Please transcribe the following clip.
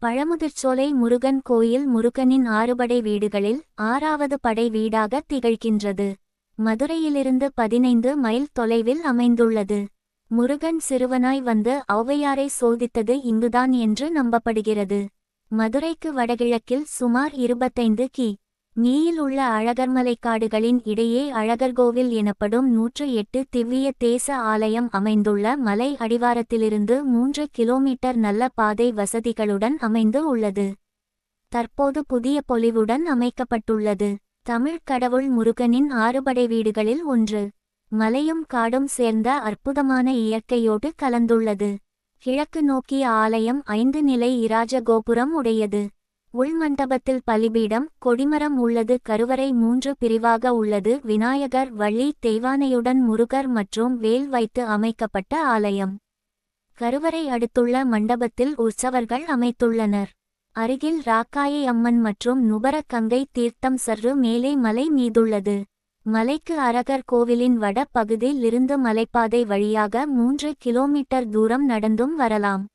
பழமுதிர்ச்சோலை முருகன் கோயில் முருகனின் 6 படை வீடுகளில் 6வது படை வீடாக திகழ்கின்றது. மதுரையிலிருந்து 15 மைல் தொலைவில் அமைந்துள்ளது. முருகன் சிறுவனாய் வந்து ஔவையாரை சோதித்தது இங்குதான் என்று நம்பப்படுகிறது. மதுரைக்கு வடகிழக்கில் சுமார் 25 கி.மீ.யில் உள்ள அழகர்மலைக்காடுகளின் இடையே அழகர்கோவில் எனப்படும் 108 திவ்விய தேச ஆலயம் அமைந்துள்ள மலை அடிவாரத்திலிருந்து 3 கிலோமீட்டர் நல்ல பாதை வசதிகளுடன் அமைந்து உள்ளது. தற்போது புதிய பொலிவுடன் அமைக்கப்பட்டுள்ளது. தமிழ் கடவுள் முருகனின் 6 படை வீடுகளில் ஒன்று. மலையும் காடும் சேர்ந்த அற்புதமான இயற்கையோடு கலந்துள்ளது. கிழக்கு நோக்கிய ஆலயம் 5 நிலை இராஜ கோபுரம் உடையது. உள்மண்டபத்தில் பலிபீடம், கொடிமரம் உள்ளது. கருவறை 3 பிரிவாக உள்ளது. விநாயகர், வள்ளி தெய்வானையுடன் முருகர் மற்றும் வேல் வைத்து அமைக்கப்பட்ட ஆலயம். கருவறை அடுத்துள்ள மண்டபத்தில் உற்சவர்கள் அமைத்துள்ளனர். அருகில் ராக்காயை அம்மன் மற்றும் நுபர கங்கை தீர்த்தம் சற்று மேலே மலை மீதுள்ளது. மலைக்கு அரகர் கோவிலின் வட பகுதியில் இருந்து மலைப்பாதை வழியாக 3 கிலோமீட்டர் தூரம் நடந்தும் வரலாம்.